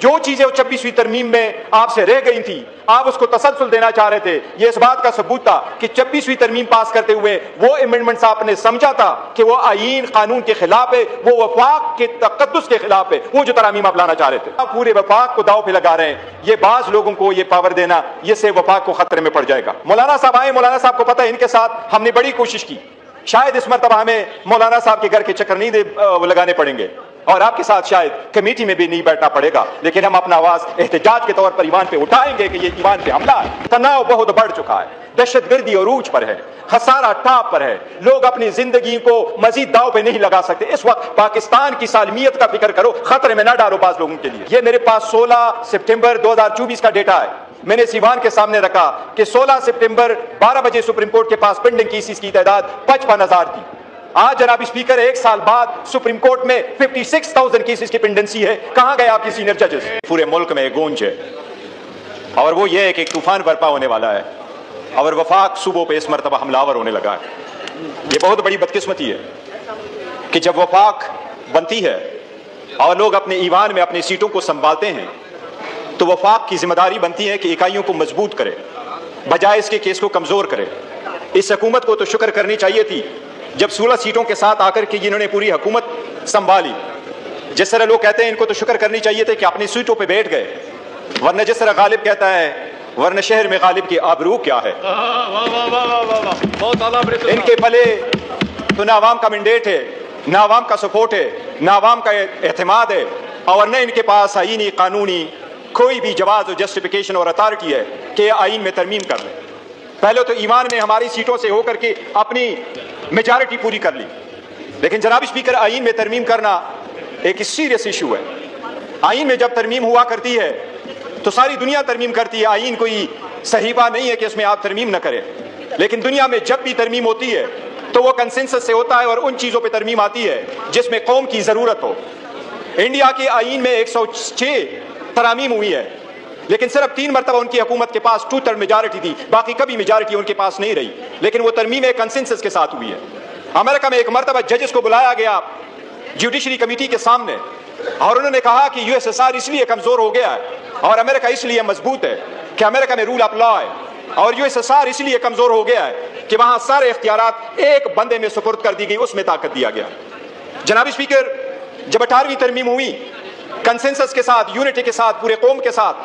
جو چیزیں 26ویں ترمیم میں آپ سے رہ گئی تھی آپ اس کو تسلسل دینا چاہ رہے تھے. یہ اس بات کا ثبوت تھا کہ 26ویں ترمیم پاس کرتے ہوئے وہ امینڈمنٹس آپ نے سمجھا تھا کہ وہ آئین قانون کے خلاف ہے, وہ وفاق کے تقدس کے خلاف ہے, وہ جو ترامیم آپ لانا چاہ رہے تھے. آپ پورے وفاق کو داؤ پہ لگا رہے ہیں. یہ بعض لوگوں کو یہ پاور دینا, یہ سے وفاق کو خطرے میں پڑ جائے گا. مولانا صاحب آئے, مولانا صاحب کو پتہ ہے ان کے ساتھ ہم نے بڑی کوشش کی. شاید اس مرتبہ ہمیں مولانا صاحب کے گھر کے چکر نہیں لگانے پڑیں گے اور آپ کے ساتھ شاید کمیٹی میں بھی نہیں بیٹھنا پڑے گا, لیکن ہم اپنا آواز احتجاج کے طور پر ایوان پہ اٹھائیں گے کہ یہ ایوان پہ حملہ ہے. تناؤ بہت بڑھ چکا ہے, دہشت گردی عروج پر ہے, خسارہ ٹاپ پر ہے, لوگ اپنی زندگی کو مزید داؤ پہ نہیں لگا سکتے. اس وقت پاکستان کی سالمیت کا فکر کرو, خطرے میں نہ ڈالو بعض لوگوں کے لیے. یہ میرے پاس 16 سپٹمبر 2024 کا ڈیٹا ہے, میں نے اس ایوان کے سامنے رکھا کہ 16 سپٹمبر 12 بجے سپریم کورٹ کے پاس پینڈنگ کیسز کی تعداد 55,000 تھی. آج جناب اسپیکر ایک سال بعد سپریم کورٹ میں 56,000 کیسز کی پینڈنسی ہے. کہاں گئے آپ کی سینئر ججز؟ پورے ملک میں گونج ہے اور وہ یہ ہے کہ ایک طوفان برپا ہونے والا ہے اور وفاق صوبوں پہ اس مرتبہ حملہ ہونے لگا ہے. یہ بہت بڑی بدقسمتی ہے کہ جب وفاق بنتی ہے اور لوگ اپنے ایوان میں اپنی سیٹوں کو سنبھالتے ہیں تو وفاق کی ذمہ داری بنتی ہے کہ اکائیوں کو مضبوط کرے بجائے اس کے کیس کو کمزور کرے. اس حکومت کو تو شکر کرنی چاہیے تھی جب 16 سیٹوں کے ساتھ آ کر کے جنہوں نے پوری حکومت سنبھالی. جس طرح لوگ کہتے ہیں ان کو تو شکر کرنی چاہیے تھے کہ اپنی سیٹوں پہ بیٹھ گئے, ورنہ جس طرح غالب کہتا ہے ورنہ شہر میں غالب کی آبرو کیا ہے. ان کے پلے تو نہ عوام کا مینڈیٹ ہے, نہ عوام کا سپورٹ ہے, نہ عوام کا اعتماد ہے, اور نہ ان کے پاس آئینی قانونی کوئی بھی جواز اور جسٹیفیکیشن اور اتھارٹی ہے کہ آئین میں ترمیم کر لیں. پہلے تو ایوان میں ہماری سیٹوں سے ہو کر کے اپنی میجارٹی پوری کر لی, لیکن جناب اسپیکر آئین میں ترمیم کرنا ایک سیریس ایشو ہے. آئین میں جب ترمیم ہوا کرتی ہے تو ساری دنیا ترمیم کرتی ہے. آئین کوئی صحیفہ نہیں ہے کہ اس میں آپ ترمیم نہ کریں, لیکن دنیا میں جب بھی ترمیم ہوتی ہے تو وہ کنسنسس سے ہوتا ہے اور ان چیزوں پہ ترمیم آتی ہے جس میں قوم کی ضرورت ہو. انڈیا کے آئین میں 106 ترامیم ہوئی ہے, لیکن صرف 3 مرتبہ ان کی حکومت کے پاس 2/3 میجارٹی تھی, باقی کبھی میجارٹی ان کے پاس نہیں رہی, لیکن وہ ترمیم ایک کنسنسس کے ساتھ ہوئی ہے. امریکہ میں ایک مرتبہ ججز کو بلایا گیا جوڈیشری کمیٹی کے سامنے اور انہوں نے کہا کہ USSR اس لیے کمزور ہو گیا ہے اور امریکہ اس لیے مضبوط ہے کہ امریکہ میں رول آف لا ہے, اور USSR اس لیے کمزور ہو گیا ہے کہ وہاں سارے اختیارات ایک بندے میں سپرد کر دی گئی, اس میں طاقت دیا گیا. جناب اسپیکر, جب 18ویں ترمیم ہوئی کنسنسس کے ساتھ, یونٹی کے ساتھ, پورے قوم کے ساتھ,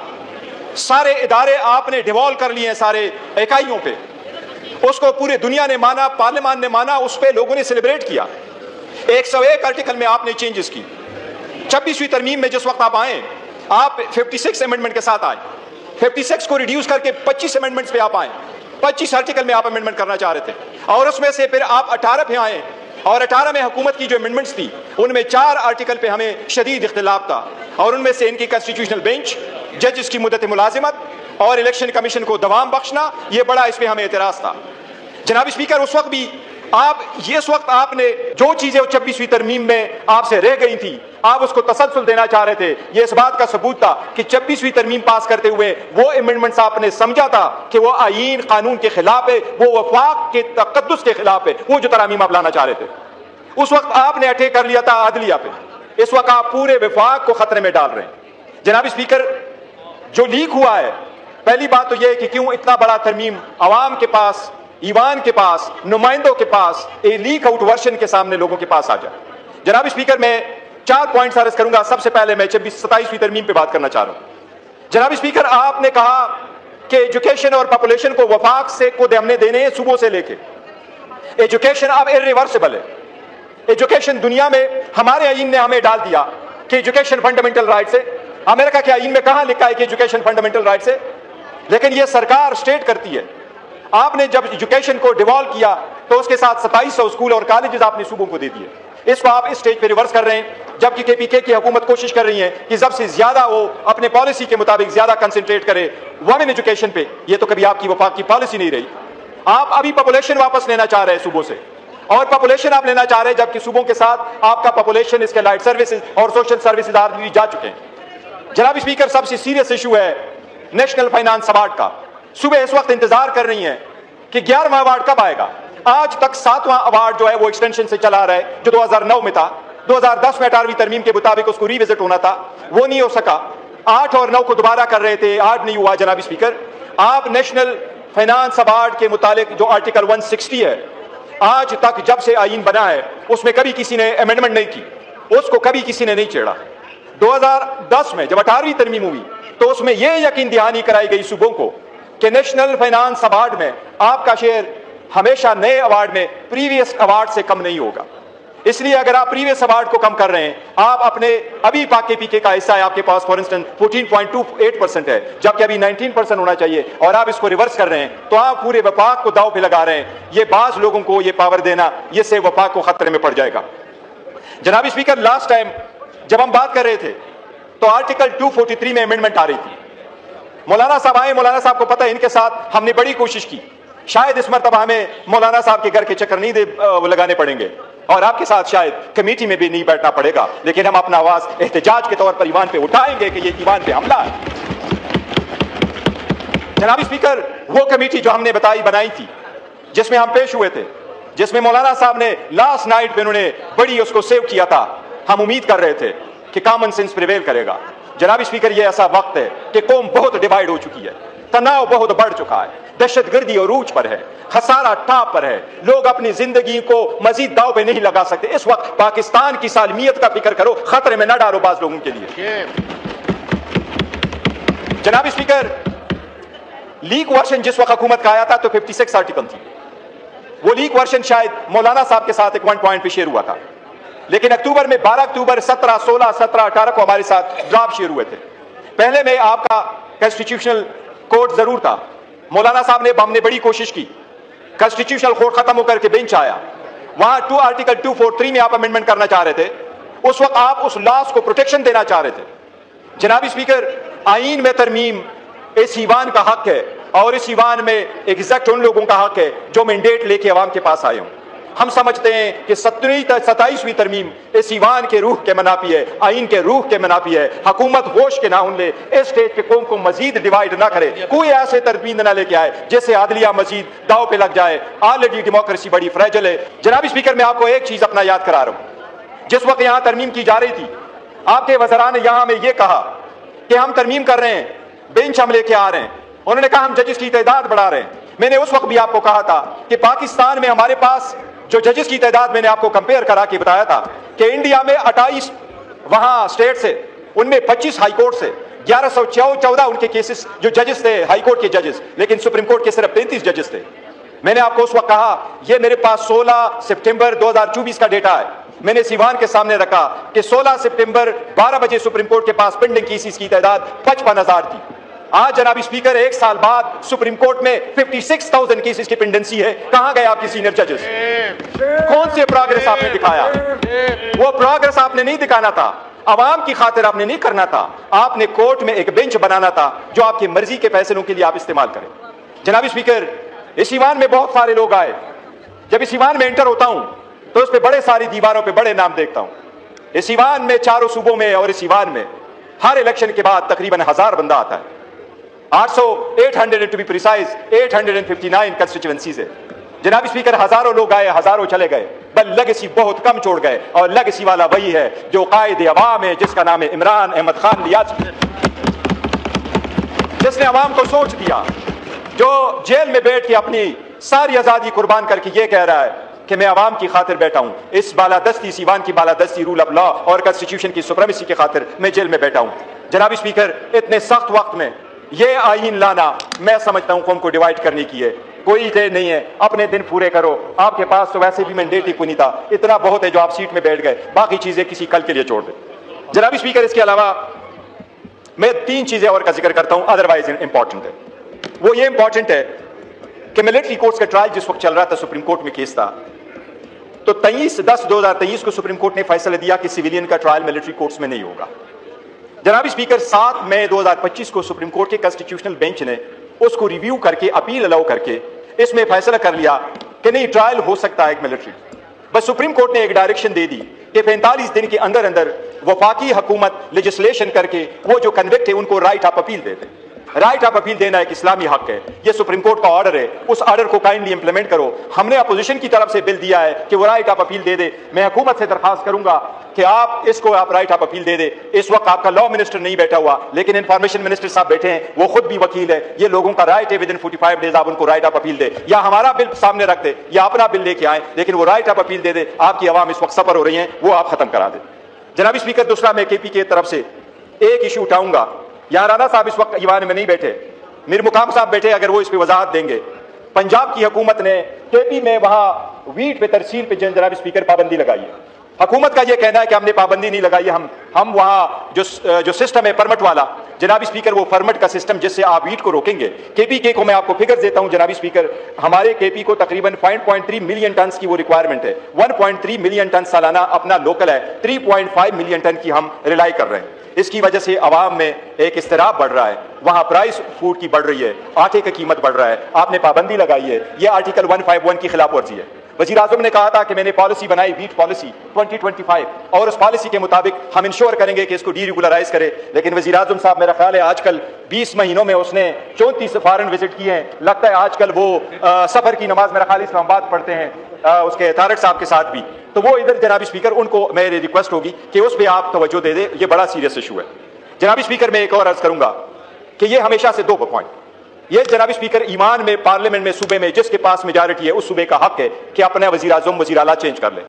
سارے ادارے آپ نے ڈیوالو کر لیے ہیں سارے اکائیوں پہ, اس کو پورے دنیا نے مانا, پارلیمان نے مانا, اس پہ لوگوں نے سیلیبریٹ کیا. 101 آرٹیکل میں آپ نے چینجز کی. 26ویں ترمیم میں جس وقت آپ آئے آپ 56 امینڈمنٹ کے ساتھ آئے, 56 کو ریڈیوس کر کے 25 امینڈمنٹس پہ آپ آئے. 25 آرٹیکل میں آپ امینڈمنٹ کرنا چاہ رہے تھے اور اس میں سے پھر آپ 18 پہ آئے, اور 18 میں حکومت کی جو امینڈمنٹس تھی ان میں 4 آرٹیکل پہ ہمیں شدید اختلاف تھا, اور ان میں سے ان کی کانسٹیٹیوشنل بینچ, ججز کی مدت ملازمت اور الیکشن کمیشن کو دوام بخشنا, یہ بڑا اس پہ ہمیں اعتراض تھا. جناب اسپیکر, اس وقت بھی اس وقت آپ نے جو چیزیں 26ویں ترمیم میں آپ سے رہ گئی تھی آپ اس کو تسلسل دینا چاہ رہے تھے. یہ اس بات کا ثبوت تھا کہ 26ویں ترمیم پاس کرتے ہوئے وہ امینڈمنٹس آپ نے سمجھا تھا کہ وہ آئین قانون کے خلاف ہے, وہ وفاق کے تقدس کے خلاف ہے, وہ جو ترامیم آپ لانا چاہ رہے تھے. اس وقت آپ نے اٹیک کر لیا تھا عدلیہ پہ, اس وقت آپ پورے وفاق کو خطرے میں ڈال رہے ہیں. جناب اسپیکر, جو لیک ہوا ہے, پہلی بات تو یہ ہے کہ کیوں اتنا بڑا ترمیم عوام کے پاس, ایوان کے پاس, نمائندوں کے پاس ایک لیک آؤٹ ورژن کے سامنے لوگوں کے پاس آ جائے. جناب اسپیکر, میں 4 پوائنٹس عرض کروں گا. سب سے پہلے میں 27ویں ترمیم پہ بات کرنا چاہ رہا ہوں. جناب اسپیکر, آپ نے کہا کہ ایجوکیشن اور پاپولیشن کو وفاق سے کو ہم نے دینے ہیں صوبوں سے لے کے. ایجوکیشن اب irreversible ہے. ایجوکیشن دنیا میں ہمارے آئین نے ہمیں ڈال دیا کہ ایجوکیشن فنڈامنٹل رائٹس ہے. امریکہ کے آئین میں کہاں لکھا ہے کہ ایجوکیشن فنڈامنٹل رائٹس ہے؟ لیکن یہ سرکار اسٹیٹ کرتی ہے. آپ نے جب ایجوکیشن کو ڈیوالو کیا تو اس کے ساتھ 2700 اسکول اور کالجز آپ نے صوبوں کو دے دیے. اس کو آپ اس سٹیج پہ ریورس کر رہے ہیں, جبکہ KPK کی حکومت کوشش کر رہی ہے کہ سب سے زیادہ وہ اپنے پالیسی کے مطابق زیادہ کنسنٹریٹ کرے وومن ایجوکیشن پہ. یہ تو کبھی آپ کی وفاق کی پالیسی نہیں رہی. آپ ابھی پاپولیشن واپس لینا چاہ رہے ہیں صوبوں سے, اور پاپولیشن آپ لینا چاہ رہے ہیں جبکہ صوبوں کے ساتھ آپ کا پاپولیشن, اس کے لائٹ سروسز اور سوشل سروسز آلریڈی جا چکے ہیں. جناب اسپیکر, سب سے سیریس ایشو ہے نیشنل فائنانس ایوارڈ کا. صوبے اس وقت انتظار کر رہی ہیں کہ 11واں ایوارڈ کب آئے گا. آج تک 7واں ایوارڈ جو ہے وہ ایکسٹینشن سے چلا رہا ہے, جو 2009 میں تھا. 2010 میں 18ویں ترمیم کے مطابق اس کو ریوزٹ ہونا تھا, وہ نہیں ہو سکا. 8 और 9 को दोबारा कर रहे थे, आज नहीं हुआ। जनाब स्पीकर, आप नेशनल फाइनेंस अवार्ड के मुतालिक जो आर्टिकल 160 है, आज तक जब से आईन बना है उसमें कभी किसी ने अमेंडमेंट नहीं की, उसको कभी किसी ने नहीं छेड़ा। 2010 में जब 18वीं तरमीम हुई तो उसमें यह यकीन दहानी कराई गई सूबों को कि नेशनल फाइनेंस अवार्ड में आपका शेयर हमेशा नए अवार्ड में प्रीवियस अवार्ड से कम नहीं होगा। इसलिए अगर आप प्रीवियस अवार्ड को कम कर रहे हैं, आप अपने अभी पाके पीके का हिस्सा है आपके पास फॉर इंस्टेंस 14.28% है, जबकि अभी 19% होना चाहिए, और आप इसको रिवर्स कर रहे हैं, तो आप पूरे वफाक को दाव पे लगा रहे हैं। ये बाज लोगों को ये पावर देना, ये से वफाक को खतरे में पड़ जाएगा। जनाब स्पीकर, लास्ट टाइम जब हम बात कर रहे थे तो आर्टिकल 243 में अमेंडमेंट आ रही थी। मौलाना साहब आए, मौलाना साहब को पता है, इनके साथ हमने बड़ी कोशिश की। शायद इस मरतबा हमें मौलाना साहब के घर के चक्कर नहीं लगाने पड़ेंगे और आपके साथ शायद कमेटी में भी नहीं बैठना पड़ेगा, लेकिन हम अपना आवाज एहतजाज के तौर पर ईवान पे उठाएंगे कि ये ईवान पे हमला है। जनाब स्पीकर, वो कमेटी जो हमने बनाई थी, जिसमें हम पेश हुए थे, जिसमें मौलाना साहब ने लास्ट नाइट पे उन्होंने बड़ी उसको सेव किया था, हम उम्मीद कर रहे थे कि कॉमन सेंस प्रिवेल करेगा। जनाब स्पीकर, ये ऐसा वक्त है कि कौम बहुत डिवाइड हो चुकी है, तनाव बहुत बढ़ चुका है, दहशतगर्दी अरूज पर है, खसारा टाप पर है, लोग अपनी जिंदगी को मजीद दाव पे नहीं लगा सकते। इस वक्त पाकिस्तान की सालमियत का फिक्र करो, खतरे में न डालो बाज लोगों के लिए। जनाब स्पीकर, लीक वर्जन जिस वक्त हुकूमत का आया था तो 56 आर्टिकल थी। वो लीक वर्जन शायद मौलाना साहब के साथ एक 1 पॉइंट पे शेयर हुआ था, लेकिन अक्टूबर में 12 अक्टूबर 17, 16, 17, 18 को हमारे साथ ड्राफ्ट शेयर हुए थे। पहले में आपका कॉन्स्टिट्यूशनल कोर्ट जरूर था, मौलाना साहब ने, हमने बड़ी कोशिश की, कॉन्स्टिट्यूशनल कोर्ट खत्म होकर के बेंच आया, वहां आर्टिकल 243 में आप अमेंडमेंट करना चाह रहे थे। उस वक्त आप उस लॉस को प्रोटेक्शन देना चाह रहे थे। जनाब स्पीकर, आईन में तरमीम इस ईवान का हक है, और इस ईवान में एग्जैक्ट उन लोगों का हक है जो मैंडेट लेके अवाम के पास आए हों। हम समझते हैं कि 27वीं तरमीम इस ईवान के रूह के मनाफी है, आइन के रूह के मनाफी है। हुकूमत होश के ना ले, इस स्टेज पे कौम को मजीद डिवाइड ना करे, कोई ऐसे तरमीम ना लेके आए जिससे आदलिया मजीद दाव पे लग जाए। ऑलरेडी डेमोक्रेसी बड़ी फ्रेजल है। जनाब स्पीकर, मैं आपको एक चीज अपना याद करा रहा हूं। जिस वक्त यहां तरमीम की जा रही थी, आपके वज़रान ने यहां में ये कहा कि हम तरमीम कर रहे हैं, बेंच हम लेके आ रहे हैं। उन्होंने कहा हम जजेस की तादाद बढ़ा रहे हैं। मैंने उस वक्त भी आपको कहा था कि पाकिस्तान में हमारे पास जो जजेस की तादाद, मैंने आपको कंपेयर करा के बताया था कि इंडिया में 28 वहां स्टेट से, उनमें 25 हाई कोर्ट से 1114 उनके केसेस जो जजेस थे, हाई कोर्ट के जजेस, लेकिन सुप्रीम कोर्ट के सिर्फ 33 जजेस थे। मैंने आपको उस वक्त कहा, ये मेरे पास 16 सितंबर 2024 का डेटा है, मैंने सीवान के सामने रखा कि 16 सितंबर 12 बजे सुप्रीम कोर्ट के पास पेंडिंग केसेस की तादाद 55,000 थी। आज जनाब स्पीकर, 1 साल बाद सुप्रीम कोर्ट में 56,000 केसेस की पेंडेंसी है। कहां गए आपके सीनियर जजेस? कौन से प्रोग्रेस आपने दिखाया? वो प्रोग्रेस आपने नहीं दिखाना था, आवाम की खातिर आपने नहीं करना था, आपने कोर्ट में एक बेंच बनाना था जो आपकी मर्जी के फैसलों के लिए आप इस्तेमाल करें। जनाब स्पीकर, इस ईवान में बहुत सारे लोग आए। जब इस ईवान में एंटर होता हूं तो उस पर बड़े सारी दीवारों पर बड़े नाम देखता हूं। इस ईवान में चारों सूबों में और इस ईवान में हर इलेक्शन के बाद तकरीबन 1000 बंदा आता है। 800 टू बी प्रिसाइज 859 कंस्टिट्यूएंसीज है। जनाब स्पीकर, हजारों लोग आए, हजारों चले गए, बल लेगेसी बहुत कम छोड़ गए, और लेगेसी वाला वही है जो कायदे अवाम है, जिसका नाम है इमरान अहमद खान लियाज़ी, जिसने अवाम को सोच दिया, जो जेल में बैठ के अपनी सारी आजादी कुर्बान करके ये कह रहा है कि मैं अवाम की खातिर बैठा हूं। इस बालादस्ती, सीवान की बालादस्ती, रूल ऑफ लॉ और कॉन्स्टिट्यूशन की सुप्रीमेसी की खातिर मैं जेल में बैठा हूं। जनाब स्पीकर, इतने सख्त वक्त में ये आईन लाना, मैं समझता हूं कौम को डिवाइड करने की है। कोई देर नहीं है, अपने दिन पूरे करो। आपके पास तो वैसे भी मैंडेट ही कोई नहीं था, इतना बहुत है जो आप सीट में बैठ गए, बाकी चीजें किसी कल के लिए छोड़ दें। जनाब स्पीकर, इसके अलावा मैं 3 चीजें और का जिक्र करता हूं, अदरवाइज इंपॉर्टेंट है। वो ये इंपॉर्टेंट है कि मिलिट्री कोर्ट्स का ट्रायल जिस वक्त चल रहा था, सुप्रीम कोर्ट में केस था, तो 23/10/2023 को सुप्रीम कोर्ट ने फैसला दिया कि सिविलियन का ट्रायल मिलिट्री कोर्ट्स में नहीं होगा। जनाब स्पीकर, 7 मई 2025 को सुप्रीम कोर्ट के कॉन्स्टिट्यूशनल बेंच ने उसको रिव्यू करके, अपील अलाउ करके इसमें फैसला कर लिया कि नहीं, ट्रायल हो सकता है एक मिलिट्री। बस सुप्रीम कोर्ट ने एक डायरेक्शन दे दी कि 45 दिन के अंदर अंदर वफाकी हुकूमत लेजिस्लेशन करके वो जो कन्विक्ट है उनको right of appeal they they. Right of appeal देना एक इस्लामी हक है, ये सुप्रीम कोर्ट का ऑर्डर है, उस ऑर्डर को काइंडली इंप्लीमेंट करो. हमने अपोजिशन की तरफ से बिल दिया है कि वो राइट ऑफ अपील दे दे. मैं हुकूमत से दरखास्त करूंगा कि आप इसको आप राइट ऑफ अपील दे दे. इस वक्त आपका लॉ मिनिस्टर नहीं बैठा हुआ, लेकिन इंफॉर्मेशन मिनिस्टर साहब बैठे हैं, वो खुद भी वकील है. ये लोगों का राइट है, विद इन 45 डेज आप उनको राइट ऑफ अपील दे, या हमारा बिल सामने रख दे या अपना बिल लेके आए, लेकिन वो राइट ऑफ अपील दे दे. आपकी आवाम इस वक्त सफर हो रही है, वो आप खत्म करा दे. जनाब स्पीकर, दूसरा मैं केपी की तरफ से एक इशू उठाऊंगा. यहाँ राना साहब इस वक्त ईवान में नहीं बैठे, मीर मुकाम साहब बैठे, अगर वो इस पर वजाहत देंगे. पंजाब की हुकूमत ने केपी में वहां वीट पे तरसील पे जनाब स्पीकर पाबंदी लगाई है. हुकूमत का ये कहना है कि हमने पाबंदी नहीं लगाई. हम वहां जो सिस्टम है परमिट वाला, जनाब स्पीकर, वो परमिट का सिस्टम जिससे आप वीट को रोकेंगे. केपी के को मैं आपको फिगर देता हूं जनाब स्पीकर, हमारे केपी को तकरीबन 5.3 मिलियन टन की वो रिक्वायरमेंट है. 1.3 मिलियन टन सालाना अपना लोकल है, 3.5 मिलियन टन की हम रिलाई कर रहे हैं. इसकी वजह से आवाम में एक इस्तिराब बढ़ रहा है, वहां प्राइस फूड की बढ़ रही है, आटे की कीमत बढ़ रहा है. आपने पाबंदी लगाई है, यह आर्टिकल 151 की खिलाफ वर्जी है. वजीर आजम ने कहा था कि मैंने पॉलिसी बनाई, वीट पॉलिसी 2025, और उस पॉलिसी के मुताबिक हम इंश्योर करेंगे कि इसको डीरेगुलराइज करे. लेकिन वजीर आजम साहब, मेरा ख्याल है आजकल 20 महीनों में उसने 34 फॉरेन विजिट किए हैं. लगता है आजकल वो सफर की नमाज मेरा ख्याल इस्लामाबाद पढ़ते हैं, उसके तारक साहब के साथ भी. तो वो इधर जनाब स्पीकर, उनको मेरी रिक्वेस्ट होगी कि उस पर आप तवज्जो दे दे, ये बड़ा सीरियस इशू है. जनाब स्पीकर, मैं एक और अर्ज करूंगा कि ये हमेशा से 2 पॉइंट, ये जनाब स्पीकर ईमान में पार्लियामेंट में सूबे में जिसके पास मेजॉरिटी है उस सूबे का हक है कि अपना वजीर आजम वजीर आला चेंज कर ले.